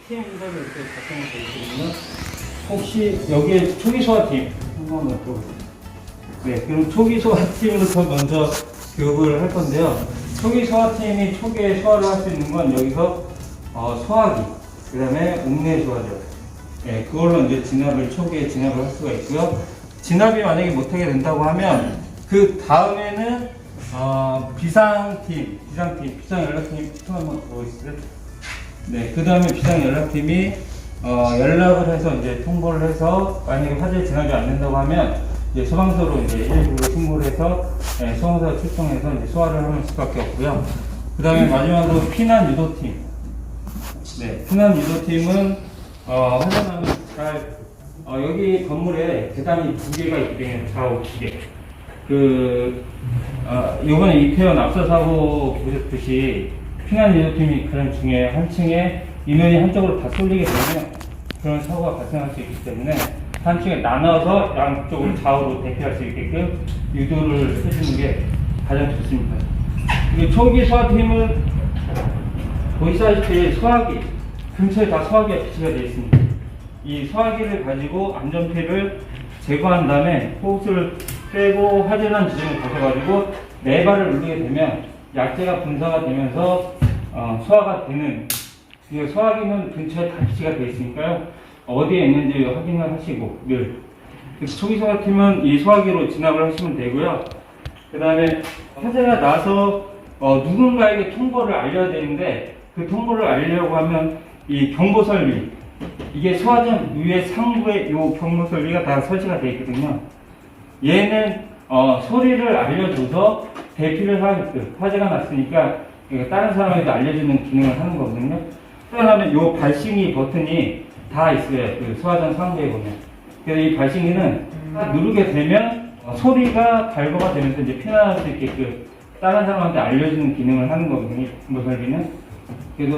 TM들을 이렇게 작성을 되어 있거든요. 혹시 여기에 초기 소화팀 한번 넣어보세요. 네, 그럼 초기 소화팀부터 먼저 교육을 할 건데요. 초기 소화팀이 초기에 소화를 할 수 있는 건 여기서 소화기, 그 다음에 옥내 소화죠. 네, 그걸로 이제 진압을, 초기에 진압을 할 수가 있고요. 진압이 만약에 못하게 된다고 하면 그 다음에는 비상팀, 비상연락팀 한번 보여주세요. 네, 그 다음에 비상연락팀이 연락을 해서 이제 통보를 해서 만약에 화재 진압이 안 된다고 하면 이제 소방서로 이제 119로 신고를 해서 소방서가 출동해서 이제 소화를 하는 수밖에 없고요. 그 다음에 마지막으로 피난 유도팀. 네, 피난 유도팀은 화재 나면 잘 여기 건물에 계단이 2개가 있기 때문에 좌우 2개. 요번에 이태원 압사 사고 보셨듯이 피난 유도팀이 가장 중요해요. 한 층에 인원이 한쪽으로 다 쏠리게 되면 그런 사고가 발생할 수 있기 때문에 한 층에 나눠서 양쪽으로 좌우로 대피할 수 있게끔 유도를 해주는 게 가장 좋습니다. 그리고 초기 소화팀은 보시다시피 소화기, 근처에 다 소화기가 비치가 되어 있습니다. 이 소화기를 가지고 안전피를 제거한 다음에 호흡수를 빼고 화재난 지점을 가셔가지고 네 발을 누르게 되면 약재가 분사가 되면서 소화가 되는, 그 소화기는 근처에 다 비치가 되어 있으니까요. 어디에 있는지 확인을 하시고 늘. 초기 소화팀은 이 소화기로 진압을 하시면 되고요. 그 다음에 화재가 나서 누군가에게 통보를 알려야 되는데 그 통보를 알리려고 하면 이 경보설비, 이게 소화전 위에 상부에 이 경보설비가 다 설치가 되어 있거든요. 얘는 소리를 알려줘서 대피를 하게끔, 화재가 났으니까 다른 사람에게 알려주는 기능을 하는 거거든요. 또 하나는 이 발싱이 버튼이 다 있어요. 그 소화전 상부에 보면. 그래서 이 발싱기는 누르게 되면 소리가 발부가 되면서 이제 피난할 수 있게끔 다른 사람한테 알려주는 기능을 하는 거거든요. 경보설비는. 그래서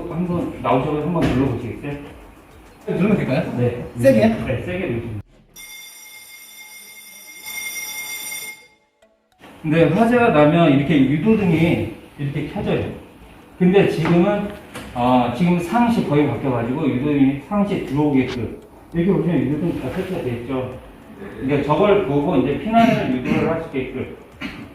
한번 나오셔서 한번 눌러보시겠어요? 누르면 될까요? 네. 세게? 네, 세게 누르시면. 근데 화재가 나면 이렇게 유도등이 이렇게 켜져요. 근데 지금은 지금 상시 거의 바뀌어가지고 유도등이 상시 들어오게끔 이렇게 보시면 유도등 다 설치가 되어 있죠. 그러니까 저걸 보고 이제 피난을 유도를 할 수 있게끔.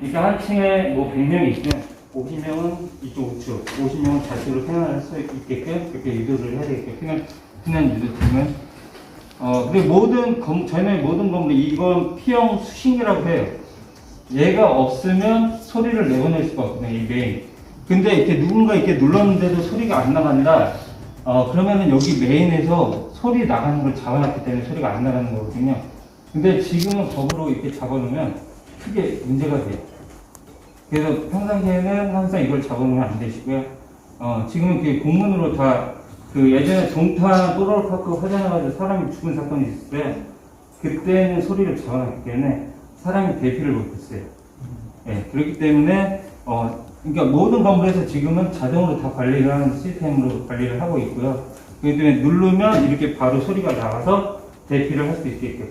그러니까 한 층에 뭐 100명이 있으면 50명은 이쪽 우측, 50명은 좌측으로 피난할 수 있게끔 그렇게 유도를 해야 되겠죠. 피난 유도팀은. 그리고 저희는 모든 건물이 이건 P형 수신기라고 해요. 얘가 없으면 소리를 내보낼 수가 없거든요, 이 메인. 근데 이렇게 누군가 이렇게 눌렀는데도 소리가 안 나간다. 그러면은 여기 메인에서 소리 나가는 걸 잡아놨기 때문에 소리가 안 나가는 거거든요. 근데 지금은 법으로 이렇게 잡아놓으면 크게 문제가 돼요. 그래서 평상시에는 항상 이걸 잡아놓으면 안 되시고요. 지금은 그 공문으로 다, 예전에 동탄 또로르파크 화재 나가지고 사람이 죽은 사건이 있었어요. 그때는 소리를 잡아놨기 때문에 사람이 대피를 못했어요. 네, 그렇기 때문에 그러니까 모든 건물에서 지금은 자동으로 다 관리를 하는 시스템으로 관리를 하고 있고요. 그렇기 때문에 누르면 이렇게 바로 소리가 나가서 대피를 할 수 있게끔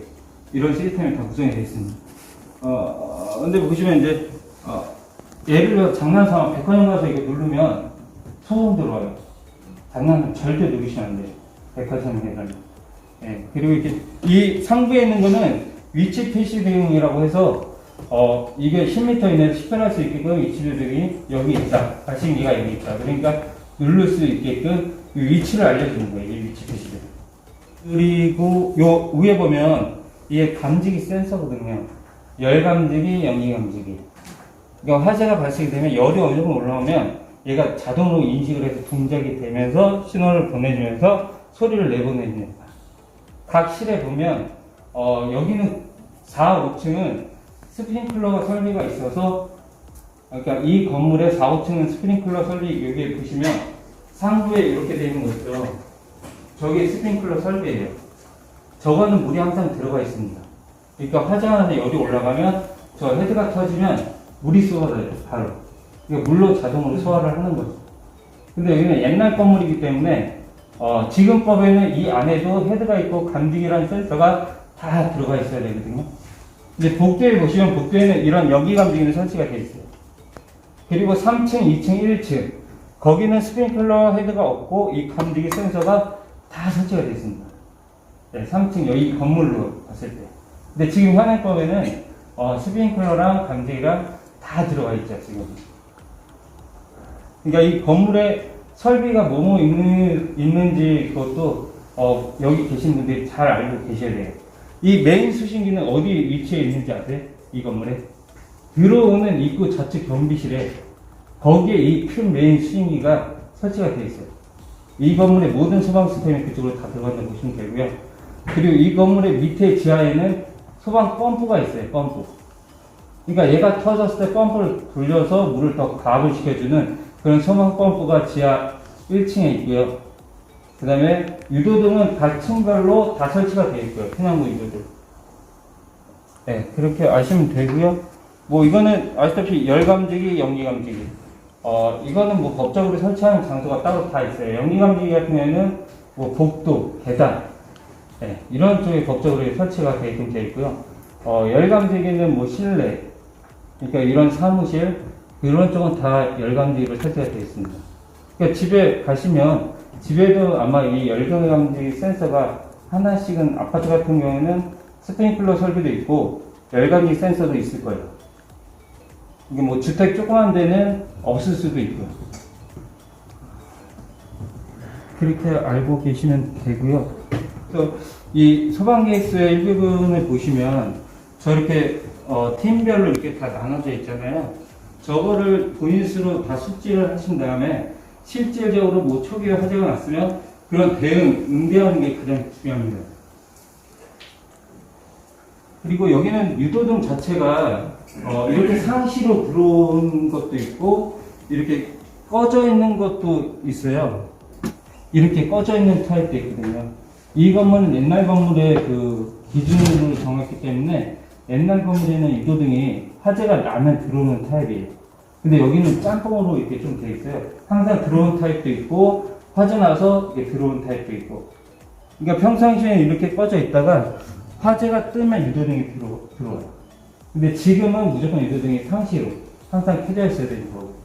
이런 시스템이 다 구성이 되어 있습니다. 근데 보시면 이제 예를 들어 장난삼아 백화점 가서 이거 누르면 소음 들어와요. 장난삼아 절대 누르시면 안 돼요. 백화점에 가면. 네, 그리고 이렇게 이 상부에 있는 거는 위치 표시 대응이라고 해서 이게 10m 이내에 식별할 수 있게끔 위치 대응이 여기 있다. 발신기가 여기 있다. 그러니까 누를 수 있게끔 위치를 알려주는 거예요. 이 위치 표시 대응. 그리고 요 위에 보면 이게 감지기 센서거든요. 열 감지기, 영리 감지기. 그러니까 화재가 발생이 되면 열이 어느 정도 올라오면 얘가 자동으로 인식을 해서 동작이 되면서 신호를 보내주면서 소리를 내보내는. 각 실에 보면 여기는 4, 5층은 스프링클러가 설비가 있어서, 그러니까 이 건물의 4, 5층은 스프링클러 설비, 여기 보시면 상부에 이렇게 되어 있는 거 있죠. 저게 스프링클러 설비예요. 저거는 물이 항상 들어가 있습니다. 그러니까 화재가 나서 열이 올라가면 저 헤드가 터지면 물이 쏟아져요, 바로. 그러니까 물로 자동으로 소화를 하는 거죠. 근데 여기는 옛날 건물이기 때문에 지금 법에는 이 안에도 헤드가 있고 감지기라는 센서가 다 들어가 있어야 되거든요. 근데 복도에 보시면 복도에는 이런 여기 감지기는 설치가 되어 있어요. 그리고 3층, 2층, 1층 거기는 스프링클러 헤드가 없고 이 감지기 센서가 다 설치가 되어 있습니다. 네, 3층 여기 건물로 봤을 때. 근데 지금 현행법에는 스프링클러랑 감지기랑 다 들어가 있죠, 지금. 그러니까 이 건물에 설비가 뭐뭐 있는지 그것도 여기 계신 분들이 잘 알고 계셔야 돼요. 이 메인 수신기는 어디 위치에 있는지 아세요? 이 건물에? 들어오는 입구 좌측 경비실에 거기에 이 큰 메인 수신기가 설치가 되어 있어요. 이 건물의 모든 소방 시스템이 그쪽으로 다 들어간다고 보시면 되고요. 그리고 이 건물의 밑에 지하에는 소방 펌프가 있어요. 펌프. 그러니까 얘가 터졌을 때 펌프를 돌려서 물을 더 가압을 시켜주는 그런 소방 펌프가 지하 1층에 있고요. 그 다음에 유도등은 각 층별로 다 설치가 되어 있고요. 피난구 유도등. 네, 그렇게 아시면 되고요. 뭐 이거는 아시다시피 열감지기, 연기감지기. 이거는 뭐 법적으로 설치하는 장소가 따로 다 있어요. 연기감지기 같은 경우에는 뭐 복도, 계단, 네, 이런 쪽에 법적으로 설치가 되어 있고요. 열감지기는 뭐 실내, 그러니까 이런 사무실, 이런 쪽은 다 열감지기로 설치가 되어 있습니다. 그러니까 집에 가시면 집에도 아마 이 열감지기 센서가 하나씩은 아파트 같은 경우에는 스프링클러 설비도 있고 열감지기 센서도 있을 거예요. 이게 뭐 주택 조그만 데는 없을 수도 있고요. 그렇게 알고 계시면 되고요. 또 이 소방계획서의 일부분을 보시면 저렇게 팀별로 이렇게 다 나눠져 있잖아요. 저거를 본인 스스로 다 숙지를 하신 다음에 실질적으로 뭐 초기에 화재가 났으면 그런 응대하는 게 가장 중요합니다. 그리고 여기는 유도등 자체가 이렇게 상시로 들어온 것도 있고 이렇게 꺼져 있는 것도 있어요. 이렇게 꺼져 있는 타입도 있거든요. 이 건물은 옛날 건물의 그 기준으로 정했기 때문에 옛날 건물에는 유도등이 화재가 나면 들어오는 타입이에요. 근데 여기는 짬뽕으로 이렇게 좀 돼 있어요. 항상 들어오는 타입도 있고 화재 나서 이렇게 들어오는 타입도 있고. 그러니까 평상시에는 이렇게 꺼져 있다가 화재가 뜨면 유도등이 들어와요. 근데 지금은 무조건 유도등이 상시로 항상 켜져 있어야 되는 거고.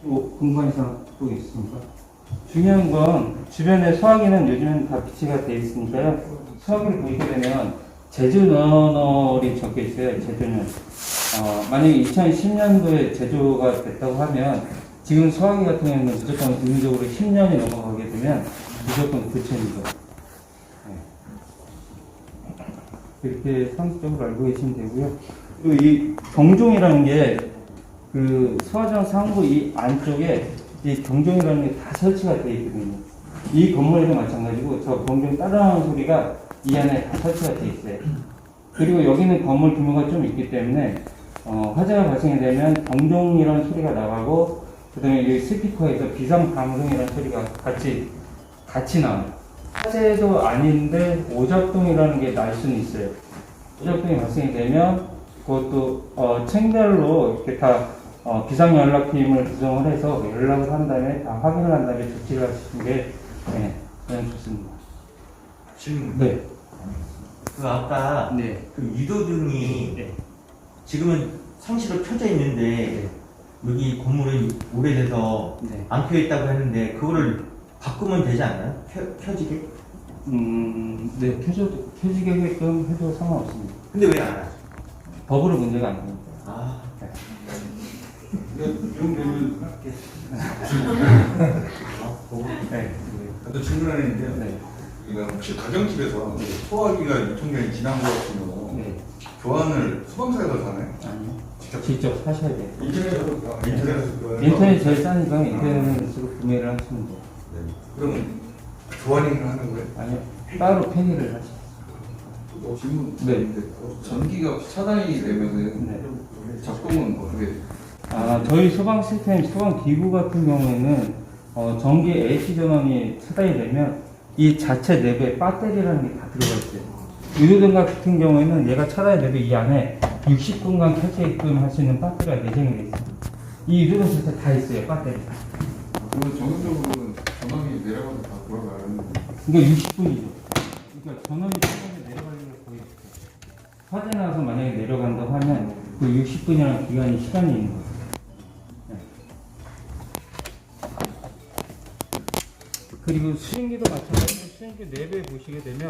뭐 공간이상 또 있습니까? 중요한 건 주변에 소화기는 요즘은 다 비치가 되어 있으니까요. 소화기를 보시게 되면 제조너널이 적혀 있어요. 제조는. 만약에 2010년도에 제조가 됐다고 하면 지금 소화기 같은 경우는 무조건 의무적으로 10년이 넘어가게 되면 무조건 교체입니다. 이렇게 상식적으로 알고 계시면 되고요. 그리고 이 경종이라는 게 그 소화장 상부 이 안쪽에 이 경종이라는 게 다 설치가 되어 있거든요. 이 건물에도 마찬가지고 저 경종 따라오는 소리가 이 안에 다 설치가 되어 있어요. 그리고 여기는 건물 규모가 좀 있기 때문에 화재가 발생이 되면 경종이라는 소리가 나가고 그 다음에 여기 스피커에서 비상 방송이라는 소리가 같이 나와요. 화재도 아닌데 오작동이라는 게 날 수는 있어요. 오작동이 발생이 되면 그것도 층별로 이렇게 다 비상연락팀을 구성을 해서 연락을 한 다음에 다 확인을 한 다음에 조치를 하시는 게 가장 좋습니다. 질문. 네. 그 아까 네. 그 유도등이 네. 지금은 상시로 켜져 있는데 네. 여기 건물이 오래돼서 네. 안 켜 있다고 했는데 그거를 바꾸면 되지 않나요? 켜지게? 네. 켜지게끔 해도 상관없습니다. 근데 왜 안 하죠? 법으로 문제가 안 됩니다. 아, 네. 또 질문 하나 있는데요. 네. 이거 혹시 가정집에서 소화기가 유통기한이 지난 것 같은 경우 네. 교환을 소방서에서 하나요? 아니요. 직접 하셔야 돼요. 인터넷에서 인터넷 제일 싸니까 인터넷으로 구매를 하시면 돼요. 네. 그럼 교환을 하는 거예요? 아니요. 따로 폐기를 하시죠. 또 질문 네. 있는데 전기가 차단이 되면은 네. 작동은 어떻게 돼요? 저희 소방 시스템, 소방 기구 같은 경우에는 전기 AC 전원이 차단이 되면 이 자체 내부에 배터리라는 게 다 들어가 있어요. 유도등 같은 경우에는 얘가 차단이 돼도 이 안에 60분간 켜지게끔 할 수 있는 배터리가 내장이 돼 있어요. 이 유도등 자체 다 있어요, 배터리. 그러면 정상적으로는 전원이 내려가서 다 돌아가는 그러니까 60분이죠. 그러니까 전원이 처음에 내려갈 일은 거의 없어요. 화재 나서 만약에 내려간다고 하면 그 60분이라는 기간이 시간이 있는 거예요. 네. 그리고 수증기도 마찬가지로 수증기 내부에 보시게 되면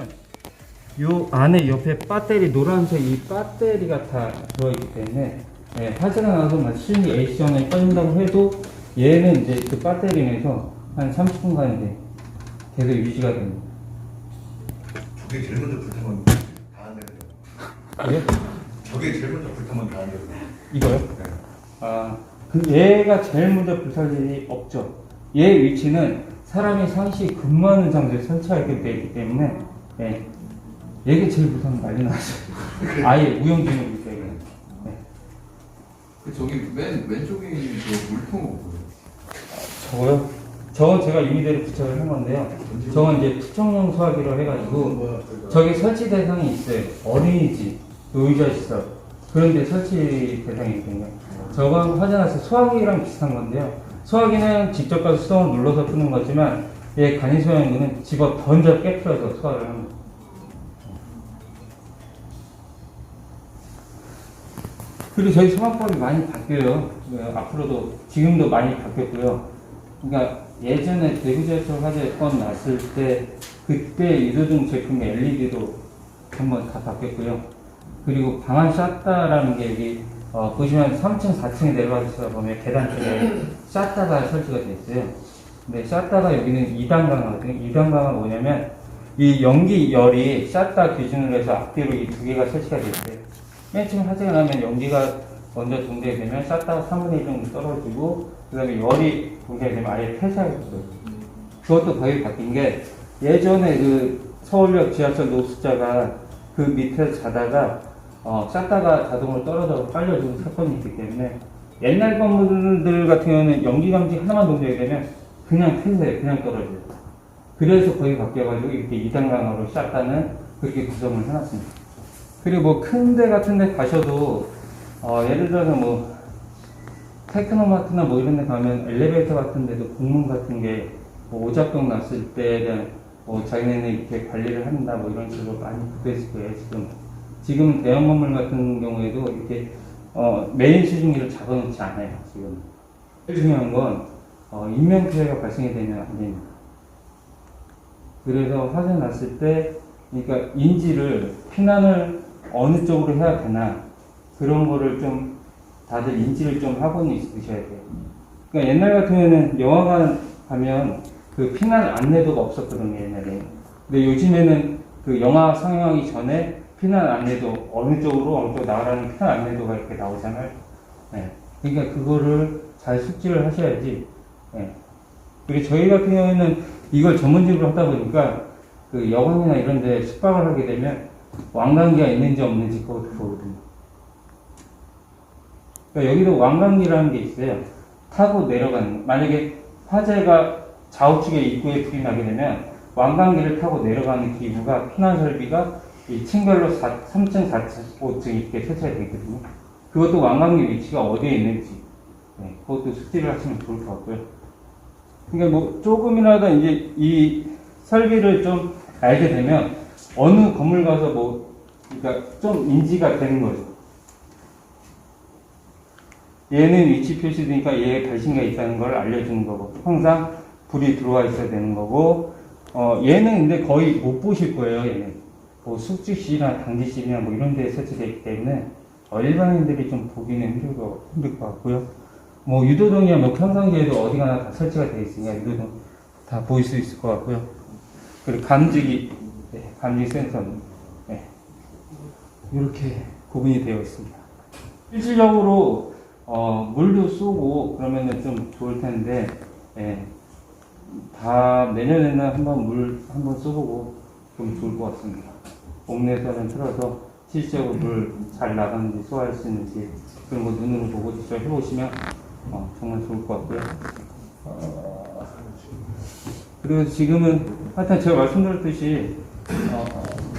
요 안에 옆에 배터리 노란색 이 배터리가 다 들어있기 때문에 예, 화재가 나서 막 수증기 A시원에 빠진다고 해도 얘는 이제 그 배터리에서 한 30분간 이제 계속 유지가 됩니다. 저게 제일 먼저 불타면 다 안 돼요. 예? 저게 제일 먼저 불타면 다 안 돼요. 이거요? 네. 아, 그 얘가 제일 먼저 불탈 일이 없죠. 얘 위치는 사람이 상시 근무하는 장소에 설치하게 되어 있기 때문에 예, 얘가 제일 불타면 난리 나죠. 아예 무용지물이기 때문에. 네. 저기 맨 왼쪽에 있는 그 물통은 뭐예요? 저거요? 저건 제가 임의대로 부착을 한 건데요. 저건 이제 특정용 소화기로 해가지고 저기 설치 대상이 있어요. 어린이집, 의자시설 그런 데 설치 대상이 있거든요. 저건 화재 났을 때 소화기랑 비슷한 건데요. 소화기는 직접 가서 수동을 눌러서 푸는 거지만 얘 간이소형기는 집어 던져 깨트려서 소화를 합니다. 그리고 저희 소방법이 많이 바뀌어요. 앞으로도 지금도 많이 바뀌었고요. 그러니까 예전에 대구지하철 화재 건 났을 때 그때 유도등 제품의 LED도 한번 다 바뀌었고요. 그리고 방안 샷다라는 게 여기 보시면 3층, 4층에 내려가시다 보면 계단 쪽에 샷다가 설치가 되어 있어요. 근데 샷다가 여기는 2단 강화거든요. 2단 강화가 뭐냐면 이 연기 열이 샷다 기준으로 해서 앞뒤로 이 두 개가 설치가 되어 있어요. 맨 처음 화재가 나면 연기가 먼저 동작되면 샷다가 3분의 1 정도 떨어지고 그 다음에 열이 동작되면 아예 폐사했어요. 그것도 거의 바뀐 게 예전에 그 서울역 지하철 노숙자가 그 밑에서 자다가 샷다가 자동으로 떨어져서 빨려 죽은 사건이 있기 때문에 옛날 건물들 같은 경우는 연기 감지 하나만 동작이 되면 그냥 폐쇄해요. 그냥 떨어져요. 그래서 거의 바뀌어가지고 이렇게 2단 강화로 샷다는 그렇게 구성을 해놨습니다. 그리고 뭐 큰 데 같은 데 가셔도 예를 들어서 뭐 테크노마트나 뭐 이런 데 가면 엘리베이터 같은 데도 공문 같은 게 뭐 오작동 났을 때에 대한 뭐 자기네는 이렇게 관리를 한다 뭐 이런 식으로 많이 붙어 있을 거예요. 지금 대형 건물 같은 경우에도 이렇게 메인 수증기를 잡아놓지 않아요. 지금 제일 중요한 건 인명 피해가 발생이 되면 안 됩니다. 그래서 화재 났을 때 그러니까 인지를 피난을 어느 쪽으로 해야 되나 그런 거를 좀 다들 인지를 좀 하고는 있으셔야 돼요. 그러니까 옛날 같은 경우에는 영화관 가면 그 피난 안내도가 없었거든요, 옛날에. 근데 요즘에는 그 영화 상영하기 전에 피난 안내도 어느 쪽으로 나가라는 피난 안내도가 이렇게 나오잖아요. 네. 그러니까 그거를 잘 숙지를 하셔야지. 네. 그리고 저희 같은 경우에는 이걸 전문직으로 하다 보니까 그 여관이나 이런 데 숙박을 하게 되면 왕관기가 있는지 없는지 그것도 보거든요. 그러니까 여기도 왕관기라는 게 있어요. 타고 내려가는, 만약에 화재가 좌우측에 입구에 불이 나게 되면 왕관기를 타고 내려가는 기구가 피난 설비가 이 층별로 3층, 4층, 5층 이렇게 설치가 되어 있거든요. 그것도 왕관기 위치가 어디에 있는지, 네, 그것도 숙지를 하시면 좋을 것 같고요. 그러니까 뭐 조금이라도 이제 이 설비를 좀 알게 되면 어느 건물 가서 뭐, 그러니까 좀 인지가 되는 거죠. 얘는 위치 표시되니까 얘의 발신가 있다는 걸 알려주는 거고, 항상 불이 들어와 있어야 되는 거고, 얘는 근데 거의 못 보실 거예요, 얘는. 뭐 숙직실이나 당직실이나 뭐 이런 데에 설치되어 있기 때문에, 일반인들이 좀 보기는 힘들 것 같고요. 뭐 유도등이야 뭐 평상시에도 어디 가나 다 설치가 되어 있으니까 유도등 다 보일 수 있을 것 같고요. 그리고 감지기, 네, 감지 센서, 네. 이렇게 구분이 되어 있습니다. 실질적으로 물도 쏘고 그러면은 좀 좋을 텐데, 예, 다 내년에는 한번 물 한번 쏘보고 좀 좋을 것 같습니다. 옥내선을 틀어서 실질적으로 물 잘 나가는지 소화할 수 있는지 그런 거 눈으로 보고 직접 해보시면 정말 좋을 것 같고요. 그리고 지금은 하여튼 제가 말씀드렸듯이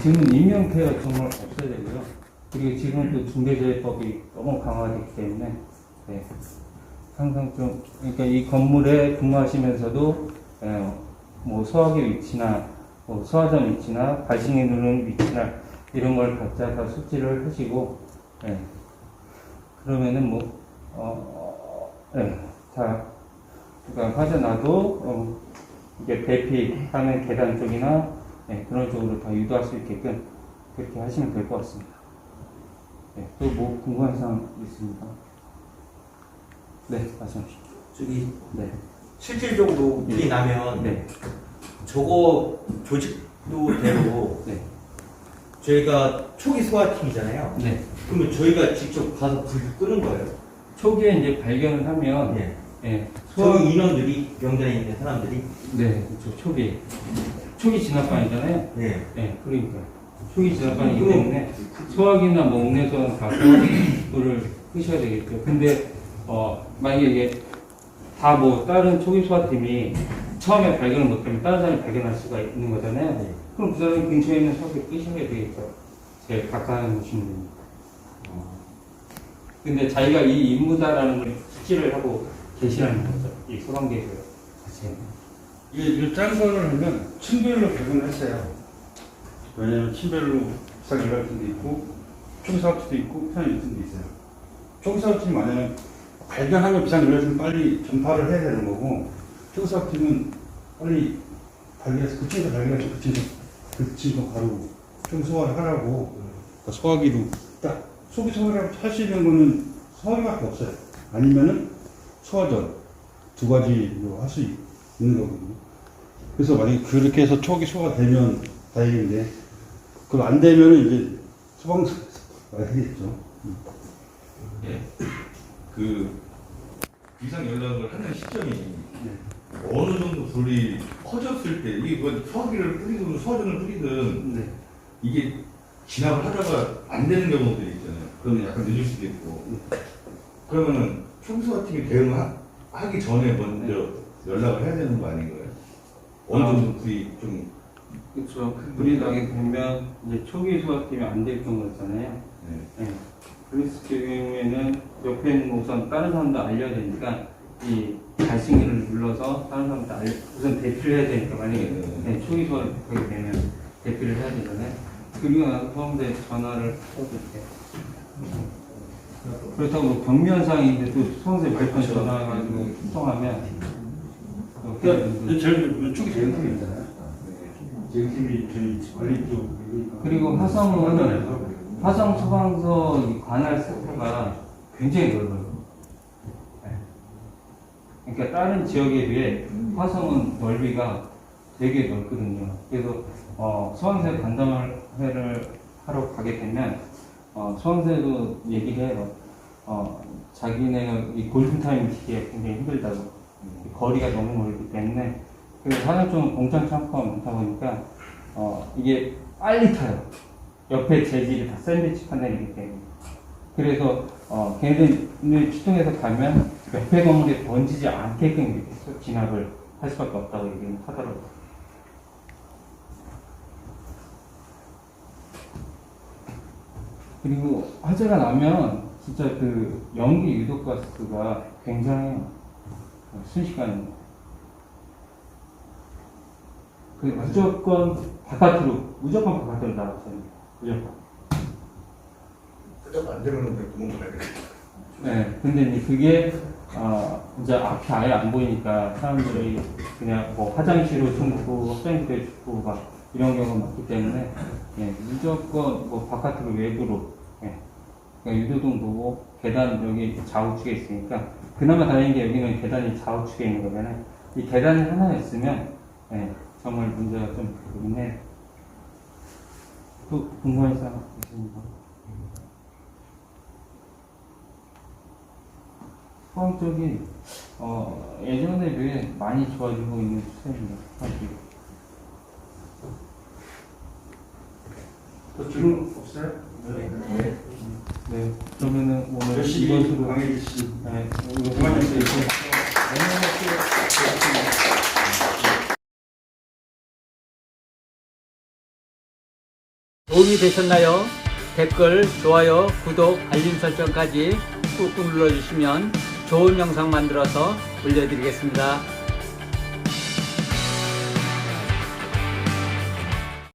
지금은 인명피해가 정말 없어야 되고요. 그리고 지금은 또 중대재해법이 너무 강화되기 때문에 네, 항상 좀 그러니까 이 건물에 근무하시면서도 뭐 소화기 위치나 뭐 소화전 위치나 발신기 누르는 위치나 이런 걸 각자 다 숙지를 하시고 그러면은 뭐 다 그러니까 화재 나도 이게 대피하는 계단 쪽이나 그런 쪽으로 다 유도할 수 있게끔 그렇게 하시면 될 것 같습니다. 또 뭐 궁금한 사항 있습니까? 네, 말씀하십시오. 저기 네. 실질적으로 물이 나면 네. 저거 조직도대로 네. 저희가 초기 소화팀이잖아요. 네. 그러면 저희가 직접 가서 불을 끄는 거예요. 초기에 이제 발견을 하면, 네. 소화, 저희 인원들이 병장에 있는 사람들이 네, 그렇죠. 초기 진압반이잖아요. 네. 네, 그러니까. 초기 진압반이기 때문에 소화기나 뭐 옥내소는 다 소화기를 끄셔야 되겠죠. 근데, 만약에 이게 다 뭐 다른 초기 소화팀이 처음에 발견을 못하면 다른 사람이 발견할 수가 있는 거잖아요. 네. 그럼 그 사람이 근처에 있는 소화기를 끄셔야 되겠죠. 제일 가까이 오시는 분이. 근데 자기가 이 임무다라는 걸 숙지를 하고 계시라는 거죠. 이 소방계획을 자체는. 이게 짠 거를 하면 층별로 배분을 했어요. 왜냐면 층별로 비상연락팀도 있고 총사업팀도 있고 비상연락팀도 있어요. 총사업팀 만약에 발견하면 비상연락팀은 빨리 전파를 해야 되는 거고 총사업팀은 빨리 발견해서 그 층에서 발견해서 그 층에서 바로 총소화를 하라고 그러니까 소화기로 딱 속이 소화를 할 수 있는 거는 소화기밖에 없어요. 아니면은 소화전 두 가지로 할 수 있는 거거든요. 그래서 만약에 그렇게 해서 초기 소화되면 다행인데 그거 안 되면은 이제 소방서 해야겠죠. 예. 그 비상 연락을 하는 시점이 어느 정도 불이 커졌을 때 이게 뭐 소화기를 뿌리든 소화전을 뿌리든 네. 이게 진압을 하다가 안 되는 경우들이 있잖아요. 그러면 약간 늦을 수도 있고 그러면은 총수화팀이 대응하기 전에 먼저 연락을 해야 되는 거 아닌가요? 어느 정도 불이 좀 그렇죠. 불이 나게 되면 이제 초기 소화팀이 안 될 경우가 있잖아요. 네. 그랬을 경우에는 옆에 있는 우선 다른 사람도 알려야 되니까 이 발신기를 눌러서 다른 사람도 우선 대피를 해야 되니까 만약에 초기 소화를 하게 되면 대피를 해야 되잖아요. 그리고 나서 소방대 전화를 해도 돼요. 그렇다고 뭐 경미현상인데 또 소방대 발판 전화가지고 수송하면 제일 왼쪽이 대응팀이잖아요. 대응팀이 저희 관리 쪽 그리고 화성 소방서 이 관할 센터가 굉장히 넓어요. 그러니까 다른 지역에 비해 화성은 넓이가 되게 넓거든요. 그래서 소방서 간담회를 하러 가게 되면 소방서도 얘기를 해요. 자기네가 이 골든타임 시기에 굉장히 힘들다고. 거리가 너무 멀기 때문에 그래서 화성 쪽은 공장 창고가 많다 보니까 이게 빨리 타요. 옆에 재질이 다 샌드위치 판넬이기 때문에. 그래서 걔네들 출동해서 가면 옆에 건물에 던지지 않게끔 이렇게 진압을 할 수밖에 없다고 얘기를 하더라고요. 그리고 화재가 나면 진짜 그 연기 유독 가스가 굉장해요. 순식간에. 그 무조건 바깥으로 나가셔야 됩니다. 무조건. 그래도 안 되면 구멍 가야 되겠다. 네, 근데 이제 그게 이제 앞이 아예 안 보이니까 사람들이 그냥 뭐 화장실로 숨고 화장실에 죽고 막 이런 경우가 많기 때문에 무조건 뭐 바깥으로 외부로 그러니까 유도동 보고 계단 여기 좌우측에 있으니까 그나마 다행인 게 여기는 계단이 좌우측에 있는 거잖아요. 이 계단이 하나 있으면 정말 문제가 좀 되긴 해요. 또 궁금한 사항 있습니까? 소방 쪽이 예전에 비해 많이 좋아지고 있는 추세입니다. 사실. 또 질문 없어요? 네. 그러면은 오늘 열심히 이것으로 강의해 주신 이것으로 고맙습니다. 도움이 되셨나요? 댓글, 좋아요, 구독, 알림 설정까지 꾹꾹 눌러주시면 좋은 영상 만들어서 올려드리겠습니다.